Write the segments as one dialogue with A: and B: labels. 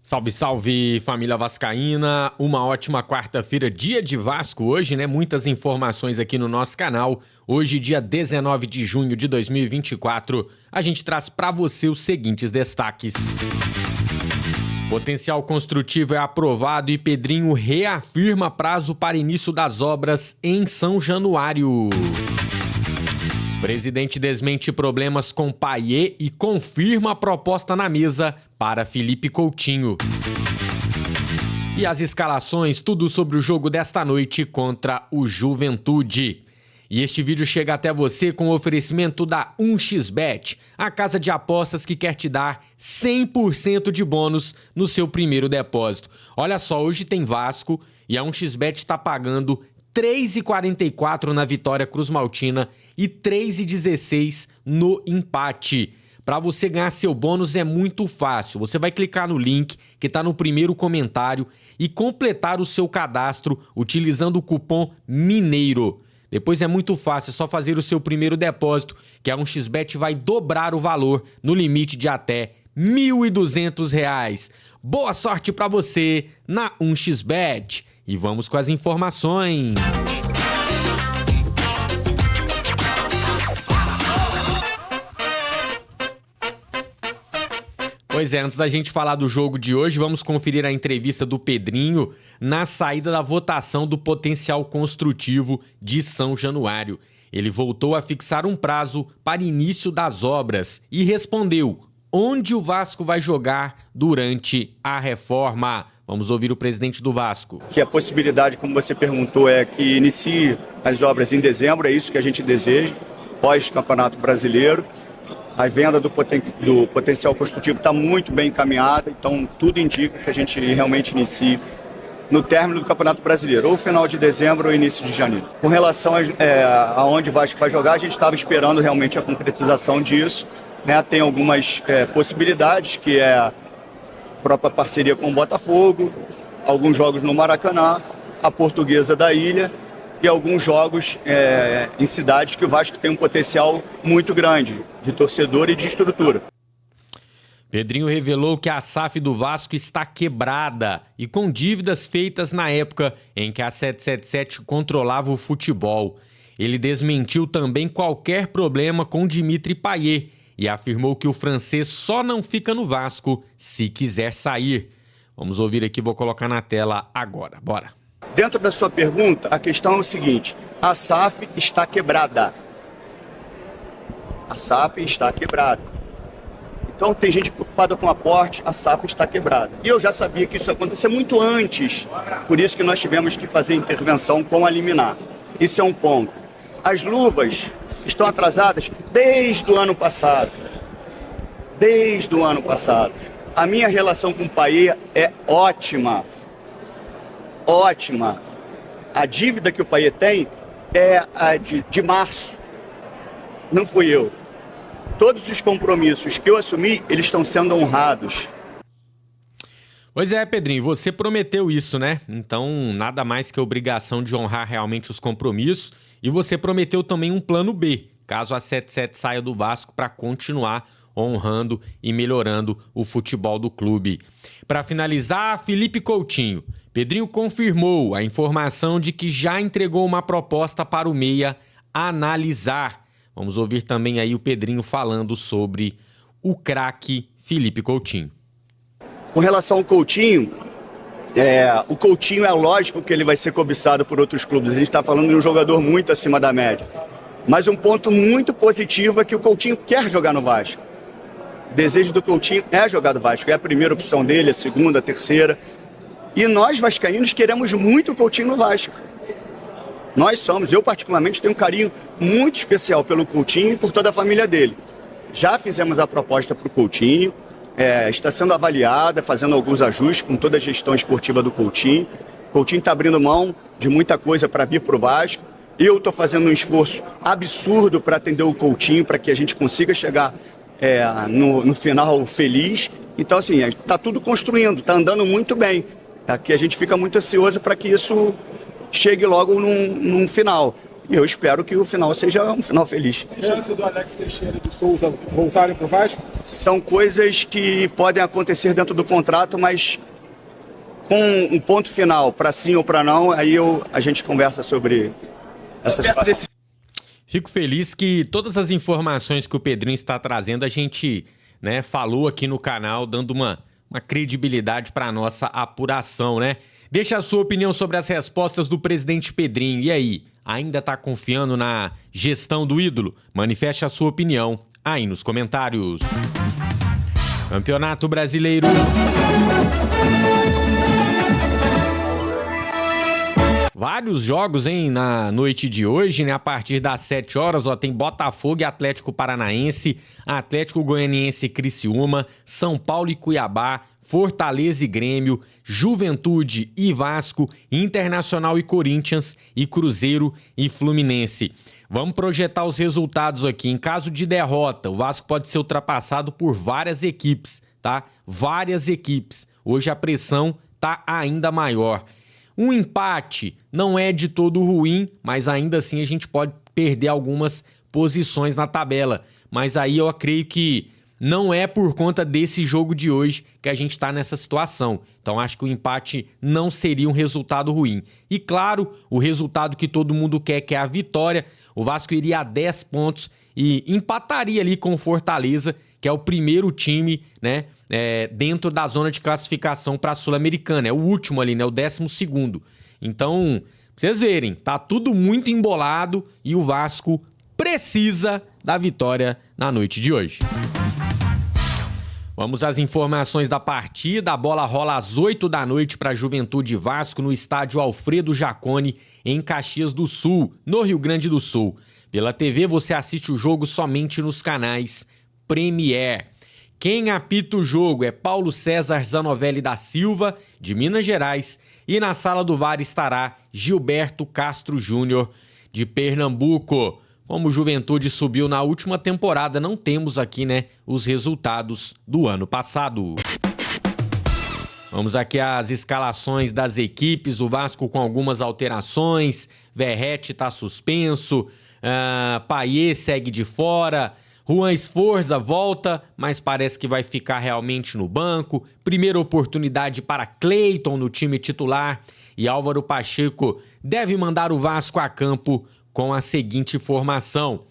A: Salve, salve, família vascaína. Uma ótima quarta-feira, dia de Vasco hoje, né? Muitas informações aqui no nosso canal. Hoje, dia 19 de junho de 2024, a gente traz para você os seguintes destaques. Potencial construtivo é aprovado e Pedrinho reafirma prazo para início das obras em São Januário. Presidente desmente problemas com Payet e confirma a proposta na mesa para Felipe Coutinho. E as escalações, tudo sobre o jogo desta noite contra o Juventude. E este vídeo chega até você com o oferecimento da 1xBet, a casa de apostas que quer te dar 100% de bônus no seu primeiro depósito. Olha só, hoje tem Vasco e a 1xBet está pagando R$3,44 na vitória cruzmaltina e R$3,16 no empate. Para você ganhar seu bônus é muito fácil. Você vai clicar no link que está no primeiro comentário e completar o seu cadastro utilizando o cupom MINEIRO. Depois é muito fácil, é só fazer o seu primeiro depósito, que a 1xBet vai dobrar o valor no limite de até R$1.200. Boa sorte para você na 1xBet. E vamos com as informações. Pois é, antes da gente falar do jogo de hoje, vamos conferir a entrevista do Pedrinho na saída da votação do potencial construtivo de São Januário. Ele voltou a fixar um prazo para início das obras e respondeu onde o Vasco vai jogar durante a reforma. Vamos ouvir o presidente do Vasco.
B: Que a possibilidade, como você perguntou, é que inicie as obras em dezembro, é isso que a gente deseja, pós-Campeonato Brasileiro. A venda do potencial construtivo está muito bem encaminhada, então tudo indica que a gente realmente inicie no término do Campeonato Brasileiro, ou final de dezembro ou início de janeiro. Com relação aonde o Vasco vai jogar, a gente estava esperando realmente a concretização disso, né? Tem algumas possibilidades, que é a própria parceria com o Botafogo, alguns jogos no Maracanã, a Portuguesa da Ilha, e alguns jogos em cidades que o Vasco tem um potencial muito grande de torcedor e de estrutura.
A: Pedrinho revelou que a SAF do Vasco está quebrada e com dívidas feitas na época em que a 777 controlava o futebol. Ele desmentiu também qualquer problema com Dimitri Payet e afirmou que o francês só não fica no Vasco se quiser sair. Vamos ouvir aqui, vou colocar na tela agora. Bora.
B: Dentro da sua pergunta, a questão é o seguinte: a SAF está quebrada. A SAF está quebrada. Então tem gente preocupada com o aporte, a SAF está quebrada. E eu já sabia que isso ia acontecer muito antes, por isso que nós tivemos que fazer intervenção com a liminar. Isso é um ponto. As luvas estão atrasadas desde o ano passado. Desde o ano passado. A minha relação com o Payet é ótima. Ótima. A dívida que o Payet tem é a de março. Não fui eu. Todos os compromissos que eu assumi, eles estão sendo honrados.
A: Pois é, Pedrinho, você prometeu isso, né? Então, nada mais que a obrigação de honrar realmente os compromissos. E você prometeu também um plano B, caso a 77 saia do Vasco, para continuar honrando e melhorando o futebol do clube. Para finalizar, Felipe Coutinho. Pedrinho confirmou a informação de que já entregou uma proposta para o Meia analisar. Vamos ouvir também aí o Pedrinho falando sobre o craque Felipe Coutinho.
B: Com relação ao Coutinho, o Coutinho é lógico que ele vai ser cobiçado por outros clubes. A gente está falando de um jogador muito acima da média. Mas um ponto muito positivo é que o Coutinho quer jogar no Vasco. O desejo do Coutinho é jogar no Vasco. É a primeira opção dele, a segunda, a terceira. E nós, vascaínos, queremos muito o Coutinho no Vasco. Eu particularmente tenho um carinho muito especial pelo Coutinho e por toda a família dele. Já fizemos a proposta para o Coutinho, está sendo avaliada, fazendo alguns ajustes com toda a gestão esportiva do Coutinho. O Coutinho está abrindo mão de muita coisa para vir para o Vasco. Eu estou fazendo um esforço absurdo para atender o Coutinho, para que a gente consiga chegar no final feliz. Então, assim, está tudo construindo, está andando muito bem. Aqui a gente fica muito ansioso para que isso chegue logo num final. E eu espero que o final seja um final feliz.
C: Chance do Alex Teixeira e do Souza voltarem para o Vasco?
B: São coisas que podem acontecer dentro do contrato, mas com um ponto final, para sim ou para não, aí a gente conversa sobre essa situação.
A: Fico feliz que todas as informações que o Pedrinho está trazendo, a gente, né, falou aqui no canal, dando uma credibilidade para a nossa apuração, né? Deixa a sua opinião sobre as respostas do presidente Pedrinho. E aí, ainda está confiando na gestão do ídolo? Manifeste a sua opinião aí nos comentários. Campeonato Brasileiro. Vários jogos, hein, na noite de hoje, né? A partir das 7 horas, ó, tem Botafogo e Atlético Paranaense, Atlético Goianiense e Criciúma, São Paulo e Cuiabá, Fortaleza e Grêmio, Juventude e Vasco, Internacional e Corinthians e Cruzeiro e Fluminense. Vamos projetar os resultados aqui. Em caso de derrota, o Vasco pode ser ultrapassado por várias equipes, tá? Várias equipes. Hoje a pressão tá ainda maior. Um empate não é de todo ruim, mas ainda assim a gente pode perder algumas posições na tabela. Mas aí eu creio que não é por conta desse jogo de hoje que a gente está nessa situação. Então acho que o empate não seria um resultado ruim. E claro, o resultado que todo mundo quer, que é a vitória. O Vasco iria a 10 pontos e empataria ali com o Fortaleza, que é o primeiro time, né, dentro da zona de classificação para a Sul-Americana. É o último ali, né, o 12º. Então, pra vocês verem, tá tudo muito embolado e o Vasco precisa da vitória na noite de hoje. Vamos às informações da partida. A bola rola às 8 da noite para Juventude e Vasco no estádio Alfredo Jaconi, em Caxias do Sul, no Rio Grande do Sul. Pela TV você assiste o jogo somente nos canais Premier. Quem apita o jogo é Paulo César Zanovelli da Silva, de Minas Gerais, e na sala do VAR estará Gilberto Castro Júnior, de Pernambuco. Como o Juventude subiu na última temporada, não temos aqui, né, os resultados do ano passado. Vamos aqui às escalações das equipes. O Vasco com algumas alterações. Verratti está suspenso. Payet segue de fora. Juan Esforza volta, mas parece que vai ficar realmente no banco. Primeira oportunidade para Cleiton no time titular. E Álvaro Pacheco deve mandar o Vasco a campo com a seguinte formação: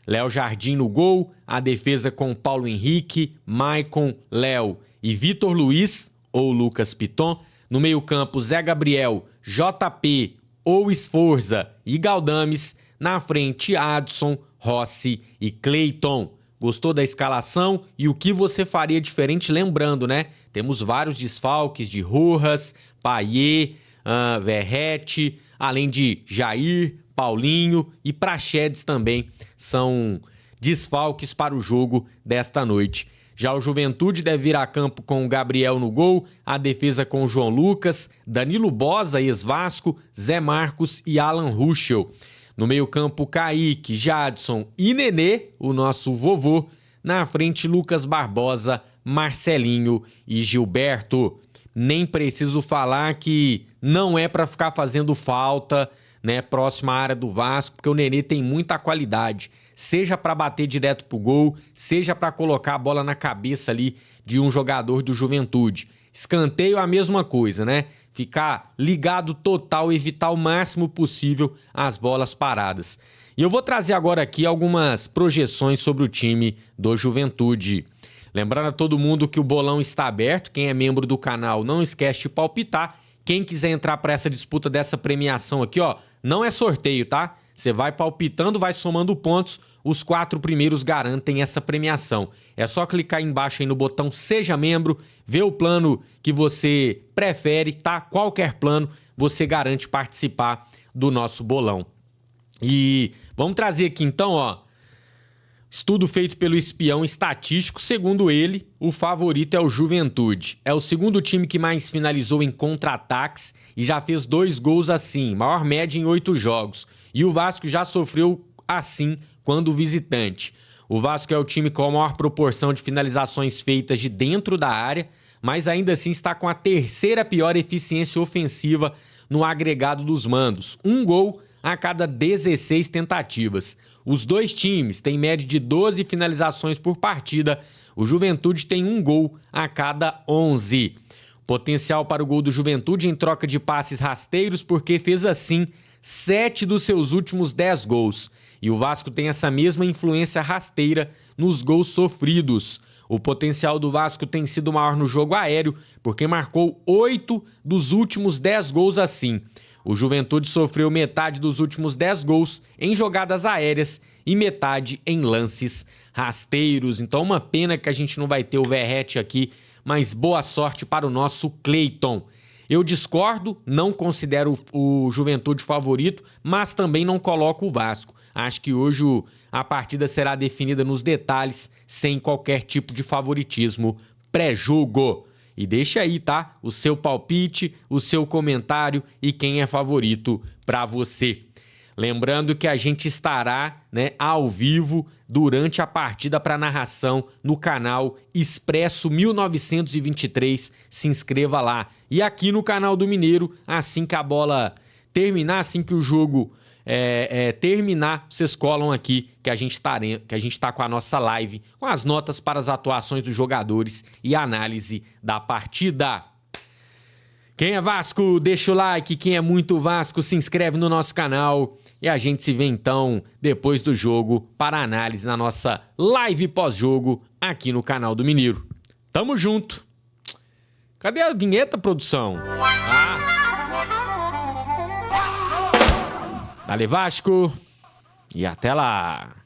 A: Léo Jardim no gol, a defesa com Paulo Henrique, Maicon, Léo e Vitor Luiz ou Lucas Piton. No meio-campo, Zé Gabriel, JP ou Esforza e Galdames. Na frente, Adson, Rossi e Cleiton. Gostou da escalação? E o que você faria diferente? Lembrando, né? Temos vários desfalques de Rojas, Payet, Verratti, além de Jair, Paulinho e Praxedes também são desfalques para o jogo desta noite. Já o Juventude deve vir a campo com o Gabriel no gol, a defesa com o João Lucas, Danilo Boza, ex-Vasco, Zé Marcos e Alan Ruschel. No meio-campo, Kaique, Jadson e Nenê, o nosso vovô. Na frente, Lucas Barbosa, Marcelinho e Gilberto. Nem preciso falar que não é para ficar fazendo falta, né, próxima à área do Vasco, porque o Nenê tem muita qualidade. Seja para bater direto pro gol, seja para colocar a bola na cabeça ali de um jogador do Juventude. Escanteio a mesma coisa, né? Ficar ligado total, evitar o máximo possível as bolas paradas. E eu vou trazer agora aqui algumas projeções sobre o time do Juventude. Lembrando a todo mundo que o bolão está aberto. Quem é membro do canal, não esquece de palpitar. Quem quiser entrar para essa disputa dessa premiação aqui, ó, não é sorteio, tá? Você vai palpitando, vai somando pontos. Os 4 primeiros garantem essa premiação. É só clicar embaixo aí no botão Seja Membro, ver o plano que você prefere, tá? Qualquer plano, você garante participar do nosso bolão. E vamos trazer aqui então, ó, estudo feito pelo espião estatístico. Segundo ele, o favorito é o Juventude. É o segundo time que mais finalizou em contra-ataques e já fez 2 gols assim, maior média em 8 jogos. E o Vasco já sofreu assim quando visitante. O Vasco é o time com a maior proporção de finalizações feitas de dentro da área, mas ainda assim está com a terceira pior eficiência ofensiva no agregado dos mandos. 1 gol a cada 16 tentativas. Os dois times têm média de 12 finalizações por partida. O Juventude tem 1 gol a cada 11. Potencial para o gol do Juventude em troca de passes rasteiros, porque fez assim 7 dos seus últimos 10 gols. E o Vasco tem essa mesma influência rasteira nos gols sofridos. O potencial do Vasco tem sido maior no jogo aéreo, porque marcou 8 dos últimos 10 gols assim. O Juventude sofreu metade dos últimos 10 gols em jogadas aéreas e metade em lances rasteiros. Então, uma pena que a gente não vai ter o Verratti aqui, mas boa sorte para o nosso Cleiton. Eu discordo, não considero o Juventude favorito, mas também não coloco o Vasco. Acho que hoje a partida será definida nos detalhes, sem qualquer tipo de favoritismo pré-jogo. E deixa aí, tá? O seu palpite, o seu comentário e quem é favorito para você. Lembrando que a gente estará, né, ao vivo durante a partida para narração no canal Expresso 1923. Se inscreva lá. E aqui no canal do Mineiro, assim que a bola terminar, assim que o jogo terminar, vocês colam aqui que a gente tá com a nossa live, com as notas para as atuações dos jogadores e análise da partida. Quem é Vasco, deixa o like. Quem é muito Vasco, se inscreve no nosso canal. E a gente se vê então depois do jogo para análise na nossa live pós-jogo aqui no canal do Mineiro. Tamo junto. Cadê a vinheta, produção? Dale Vasco e até lá!